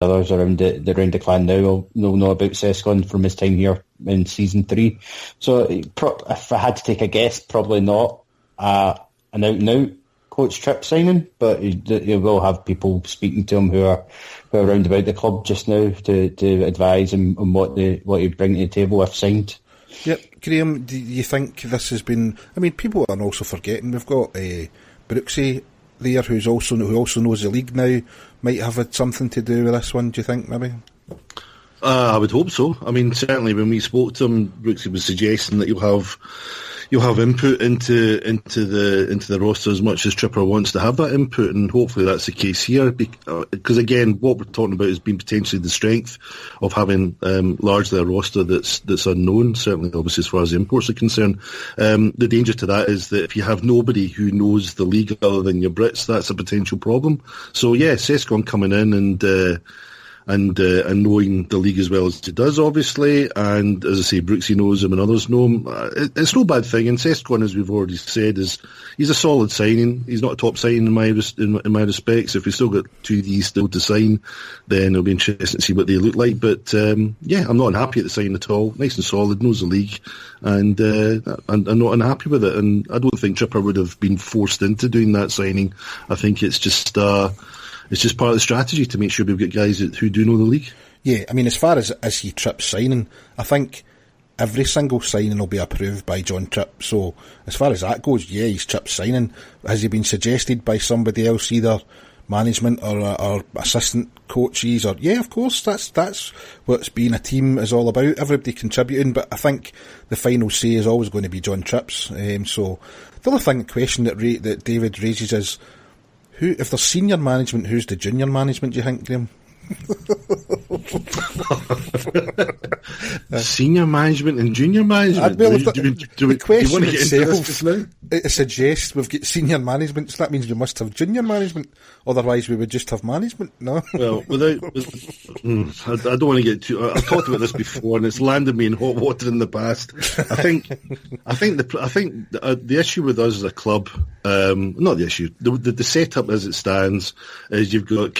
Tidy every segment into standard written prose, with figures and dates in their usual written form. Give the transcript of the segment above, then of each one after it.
others around the clan now will know about Sescon from his time here in season 3. So if I had to take a guess, probably not an out-and-out coach Tripp signing, but he will have people speaking to him who are around about the club just now to advise him on what he'd bring to the table if signed. Yep. Graham, do you think this has been... I mean, people are also forgetting we've got Brooksy there who also knows the league now, might have had something to do with this one, do you think, maybe? I would hope so. I mean, certainly when we spoke to him, Brooksy was suggesting that you'll have input into the roster as much as Tripper wants to have that input, and hopefully that's the case here. Because again, what we're talking about has been potentially the strength of having largely a roster that's unknown. Certainly, obviously, as far as the imports are concerned, the danger to that is that if you have nobody who knows the league other than your Brits, that's a potential problem. So yeah, Sescon coming in and knowing the league as well as he does, obviously, and as I say, Brooksy knows him and others know him. It's no bad thing, and Sescon, as we've already said, he's a solid signing. He's not a top signing in my respects. If we've still got 2Ds still to sign, then it'll be interesting to see what they look like. But yeah, I'm not unhappy at the signing at all. Nice and solid, knows the league, and I'm not unhappy with it. And I don't think Tripper would have been forced into doing that signing. I think it's just part of the strategy to make sure we've got guys who do know the league. Yeah, I mean, as far as he Tripp signing, I think every single signing will be approved by John Tripp. So as far as that goes, yeah, he's Tripp signing. Has he been suggested by somebody else, either management or assistant coaches? Or yeah, of course, that's what being a team is all about. Everybody contributing, but I think the final say is always going to be John Tripp's. So the other question that David raises is, if there's senior management, who's the junior management, do you think, Graham? Senior management and junior management? The question itself, it suggests we've got senior management, so that means we must have junior management. Otherwise, we would just have management, no? Well, I don't want to get too... I've talked about this before, and it's landed me in hot water in the past. I think the issue with us as a club, not the issue, the setup as it stands is you've got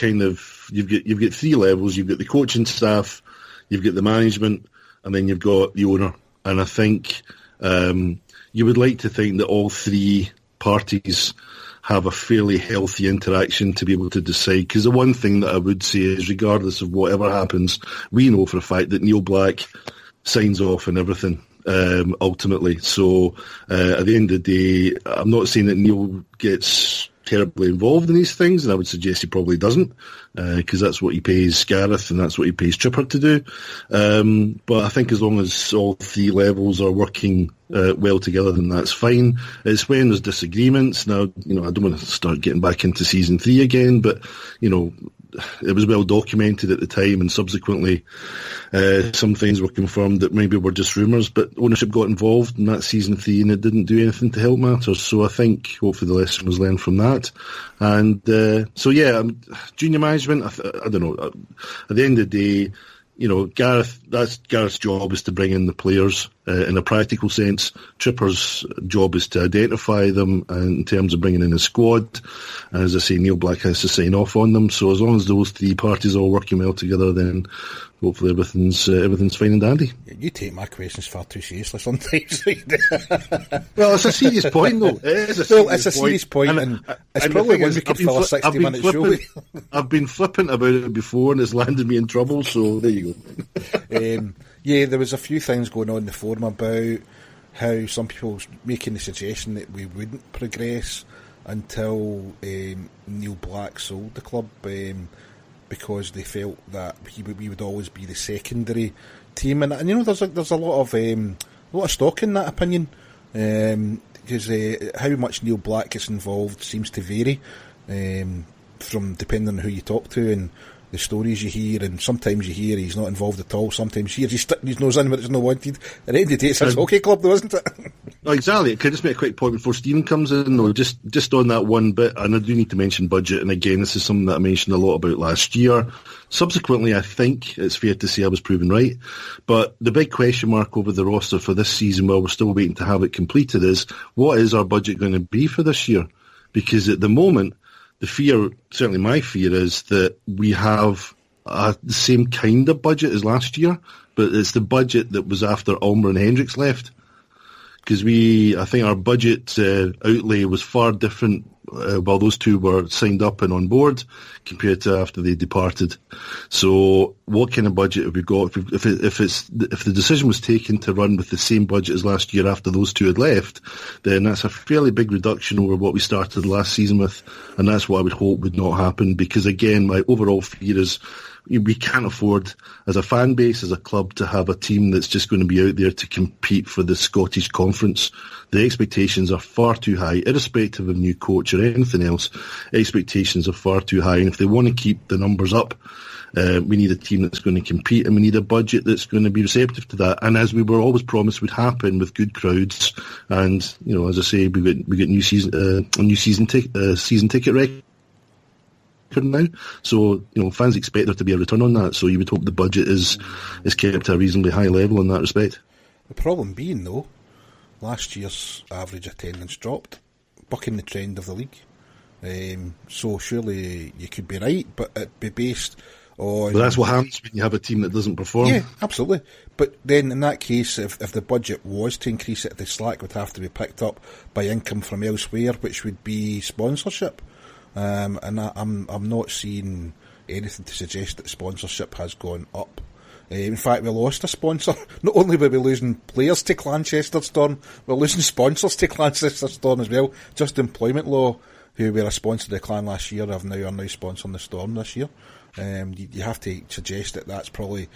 you've got 3 levels. You've got the coaching staff, you've got the management, and then you've got the owner. And I think you would like to think that all 3 parties have a fairly healthy interaction to be able to decide. Because the one thing that I would say is, regardless of whatever happens, we know for a fact that Neil Black signs off on everything. Ultimately, so at the end of the day, I'm not saying that Neil gets terribly involved in these things, and I would suggest he probably doesn't, because that's what he pays Gareth and that's what he pays Tripper to do. But I think as long as all 3 levels are working well together, then that's fine. It's when there's disagreements. Now, I don't want to start getting back into season 3 again, but it was well documented at the time, and subsequently some things were confirmed that maybe were just rumours, but ownership got involved in that season 3 and it didn't do anything to help matters. So I think hopefully the lesson was learned from that. And so yeah, junior management, I don't know, at the end of the day, Gareth's job is to bring in the players in a practical sense. Tripper's job is to identify them in terms of bringing in a squad. And as I say, Neil Black has to sign off on them. So as long as those 3 parties are all working well together, then hopefully everything's fine and dandy. You take my questions far too seriously sometimes. Well, it's a serious point, though. It's a serious point, and it's probably one we could fill a 60-minute show with. I've been flippant about it before, and it's landed me in trouble, so there you go. Yeah, there was a few things going on in the forum about how some people were making the suggestion that we wouldn't progress until Neil Black sold the club, because they felt that we would always be the secondary team, and there's a lot of stock in that opinion, because how much Neil Black gets involved seems to vary from depending on who you talk to and the stories you hear, and sometimes you hear he's not involved at all, sometimes you hear he's sticking his nose in where it's not wanted. At the end of the day, it's his hockey club though, isn't it? Oh, exactly. Can I just make a quick point before Stephen comes in, though? Just on that one bit, and I do need to mention budget, and again, this is something that I mentioned a lot about last year. Subsequently, I think it's fair to say I was proven right, but the big question mark over the roster for this season, while we're still waiting to have it completed, is what is our budget going to be for this year? Because at the moment, the fear, certainly my fear, is that we have the same kind of budget as last year, but it's the budget that was after Ulmer and Hendricks left. Because I think our budget outlay was far different while those two were signed up and on board compared to after they departed. So what kind of budget have we got? If the decision was taken to run with the same budget as last year after those two had left, then that's a fairly big reduction over what we started last season with, and that's what I would hope would not happen. Because again, my overall fear is we can't afford, as a fan base, as a club, to have a team that's just going to be out there to compete for the Scottish Conference. The expectations are far too high, irrespective of new coach or anything else. Expectations are far too high, and if they want to keep the numbers up, we need a team that's going to compete, and we need a budget that's going to be receptive to that. And as we were always promised would happen with good crowds, and as I say, we get new season ticket record now, so fans expect there to be a return on that. So you would hope the budget is kept at a reasonably high level in that respect. The problem being, though, last year's average attendance dropped, bucking the trend of the league. So surely you could be right, but it'd be based on... Well, that's what happens when you have a team that doesn't perform. Yeah, absolutely. But then in that case, if the budget was to increase it, the slack would have to be picked up by income from elsewhere, which would be sponsorship. And I'm not seeing anything to suggest that sponsorship has gone up. In fact, we lost a sponsor. Not only were we losing players to Glanchester Storm, we're losing sponsors to Glanchester Storm as well. Just Employment Law, who were a sponsor of the Clan last year, are now sponsoring the Storm this year. You have to suggest that that's probably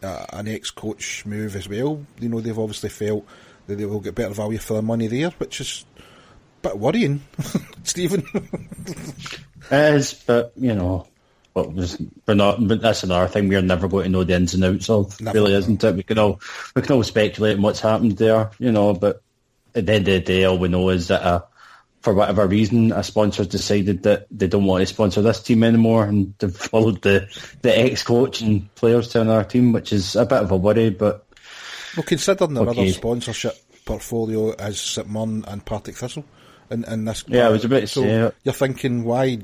an ex-coach move as well. They've obviously felt that they will get better value for their money there, which is bit worrying, Stephen. It is, but but that's another thing we're never going to know the ins and outs of. Never. Really, isn't it? We can all speculate on what's happened there, but at the end of the day, all we know is that for whatever reason, a sponsor's decided that they don't want to sponsor this team anymore, and they've followed the ex-coach and players to another team, which is a bit of a worry. But considering their other sponsorship portfolio as St Mirren and Partick Thistle. In this part. I was about to say it. You're thinking, why?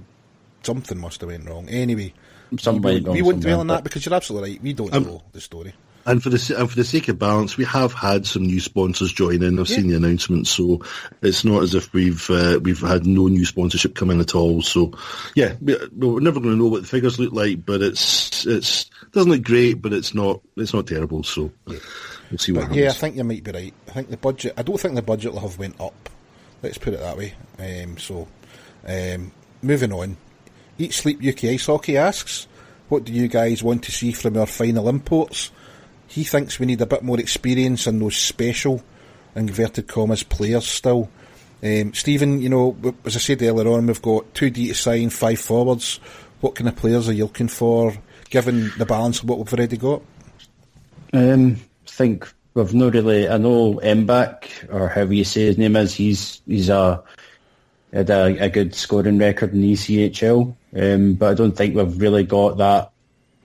Something must have went wrong. Anyway, we wouldn't dwell on that because you're absolutely right. We don't know the story. And for the sake of balance, we have had some new sponsors join in. I've seen the announcements, so it's not as if we've had no new sponsorship come in at all. So we're never going to know what the figures look like, but it doesn't look great, but it's not terrible. So we'll see what happens. Yeah, I think you might be right. I don't think the budget will have went up. Let's put it that way. Moving on. Eat Sleep UK Ice Hockey asks, what do you guys want to see from our final imports? He thinks we need a bit more experience in those special, inverted commas, players still. Stephen, as I said earlier on, we've got 2D to sign, 5 forwards. What kind of players are you looking for, given the balance of what we've already got? I think we've not really... I know Mbak, or however you say his name is, he's had a good scoring record in the ECHL, but I don't think we've really got that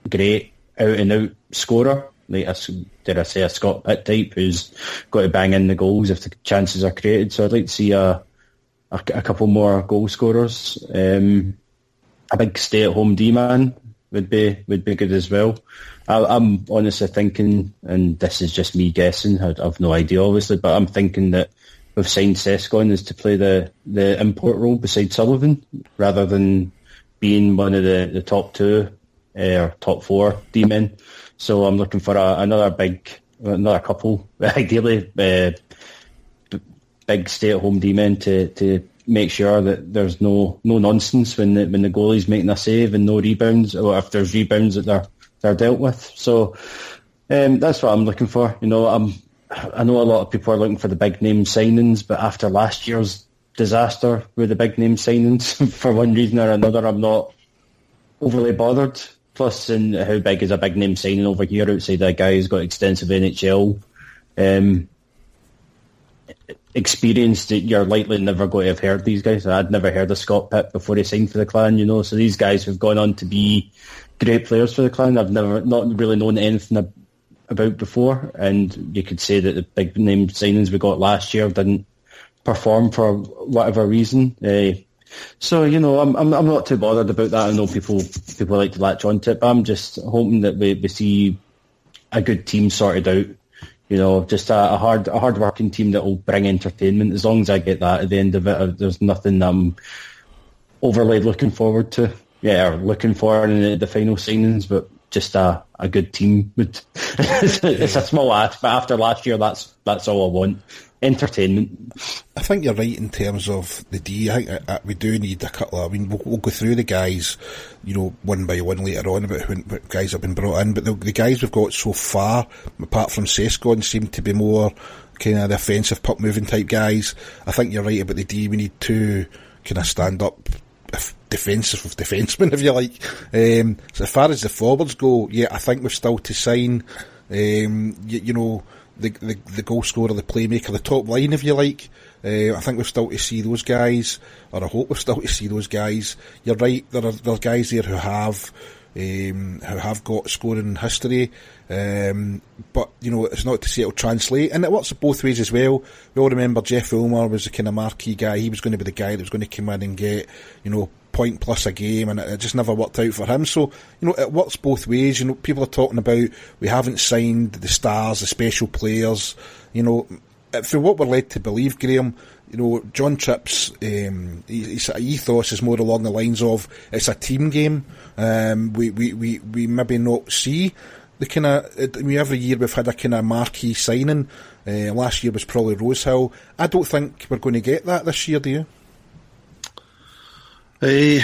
great out-and-out scorer, like a Scott Pitt type, who's got to bang in the goals if the chances are created. So I'd like to see a couple more goal scorers. A big stay-at-home D-man would be good as well. I'm honestly thinking, and this is just me guessing, I've no idea obviously, but I'm thinking that we've signed Sescon is to play the import role beside Sullivan, rather than being one of the top 2 or top 4 D-men. So I'm looking for another couple, ideally, big stay-at-home D-men to make sure that there's no nonsense when the goalie's making a save and no rebounds, or if there's rebounds that they're dealt with. So that's what I'm looking for. I know a lot of people are looking for the big name signings, but after last year's disaster with the big name signings, for one reason or another, I'm not overly bothered. Plus, in how big is a big name signing over here outside a guy who's got extensive NHL experience that you're likely never going to have heard these guys. I'd never heard of Scott Pitt before he signed for the Clan, so these guys have gone on to be great players for the Clan. I've not really known anything about before, and you could say that the big name signings we got last year didn't perform for whatever reason. So, I'm not too bothered about that. I know people like to latch onto it, but I'm just hoping that we see a good team sorted out. Just a hard working team that will bring entertainment. As long as I get that at the end of it, there's nothing I'm overly looking forward to. Yeah, or looking for in the final signings, but just a good team would. It's a small ask, but after last year, that's all I want. Entertainment. I think you're right in terms of the D. I think we do need a couple of. I mean, we'll go through the guys, one by one later on about what guys have been brought in. But the guys we've got so far, apart from Sescon, seem to be more kind of the offensive puck moving type guys. I think you're right about the D. We need two kind of stand up defensive defensemen, if you like. So as far as the forwards go, yeah, I think we've still to sign. The goal scorer, the playmaker, the top line, if you like. I think we've still to see those guys, or I hope we've still to see those guys. You're right, there are guys there who have got scoring history, but it's not to say it'll translate, and it works both ways as well. We all remember Jeff Ulmer was the kind of marquee guy. He was going to be the guy that was going to come in and get point plus a game, and it just never worked out for him. So it works both ways. People are talking about we haven't signed the stars, the special players. For what we're led to believe, Graham, John Tripp's his ethos is more along the lines of it's a team game. We maybe not see the kind of. Every year we've had a kind of marquee signing. Last year was probably Rosehill. I don't think we're going to get that this year. Do you? I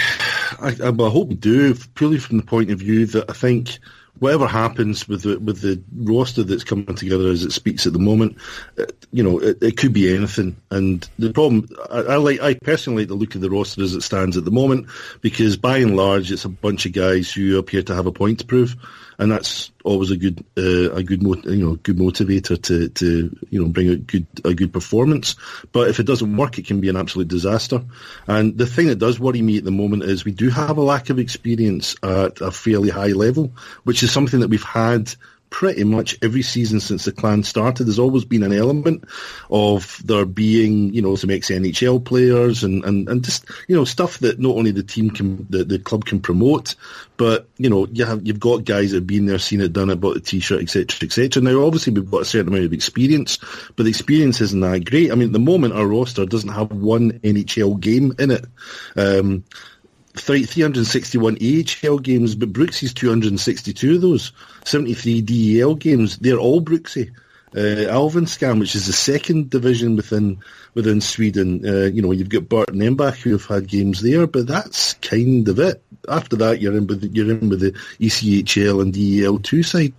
hope we do, purely from the point of view that I think whatever happens with the roster that's coming together as it speaks at the moment, it could be anything. And the problem, I personally like the look of the roster as it stands at the moment, because by and large it's a bunch of guys who appear to have a point to prove, and that's always a good motivator to bring out a good performance. But if it doesn't work, it can be an absolute disaster. And the thing that does worry me at the moment is we do have a lack of experience at a fairly high level, which is something that we've had pretty much every season since the Clan started. There's always been an element of there being, some ex-NHL players and just, stuff that not only the team the club can promote, but, you've got guys that have been there, seen it, done it, bought the t-shirt, etc., etc. Now, obviously, we've got a certain amount of experience, but the experience isn't that great. I mean, at the moment, our roster doesn't have one NHL game in it. 361 AHL games, but Brooksy's 262 of those. 73 DEL games, they're all Brooksy. Allsvenskan, which is the second division within Sweden, you've got Bert and Embach who have had games there, but that's kind of it. After that, you're in with the ECHL and DEL2 side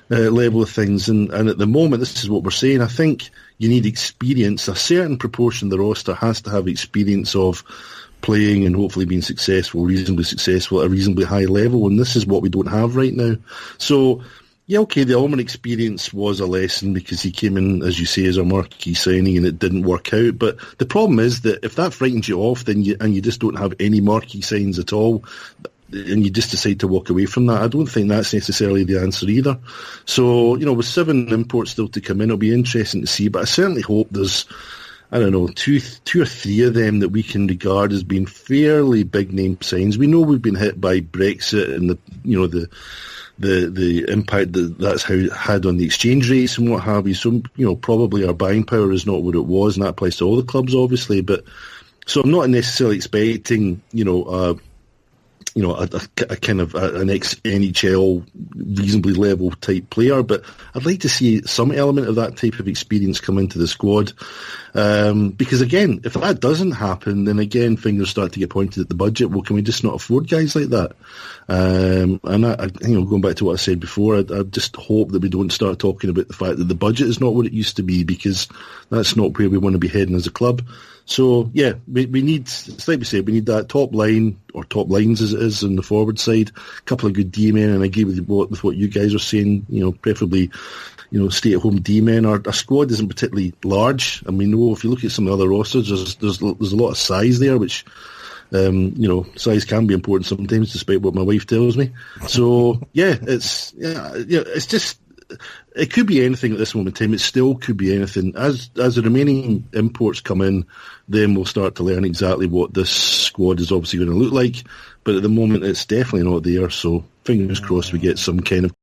level of things, and at the moment, this is what we're saying. I think you need experience. A certain proportion of the roster has to have experience of playing and hopefully being reasonably successful at a reasonably high level, and this is what we don't have right now. So, yeah, okay, the Ulmer experience was a lesson because he came in, as you say, as a marquee signing and it didn't work out. But the problem is that if that frightens you off, then you just don't have any marquee signs at all, and you just decide to walk away from that, I don't think that's necessarily the answer either. So, with 7 imports still to come in, it'll be interesting to see, but I certainly hope there's, I don't know, two or three of them that we can regard as being fairly big name signs. We know we've been hit by Brexit and the impact that's had on the exchange rates and what have you. So, probably our buying power is not what it was, and that applies to all the clubs, obviously. But so I'm not necessarily expecting, a kind of an ex-NHL reasonably level type player, but I'd like to see some element of that type of experience come into the squad. Because again, if that doesn't happen, then again, fingers start to get pointed at the budget. Well, can we just not afford guys like that? And going back to what I said before, I just hope that we don't start talking about the fact that the budget is not what it used to be, because that's not where we want to be heading as a club. So, yeah, we need, it's like we said, we need that top line, or top lines as it is on the forward side, a couple of good D-men, and I agree with what you guys are saying, preferably, stay-at-home D-men. Our squad isn't particularly large, and we know if you look at some of the other rosters, there's a lot of size there, which, size can be important sometimes, despite what my wife tells me. So, it's just, it could be anything at this moment in time. It still could be anything. As the remaining imports come in, then we'll start to learn exactly what this squad is obviously going to look like. But at the moment, it's definitely not there. So fingers crossed we get some kind of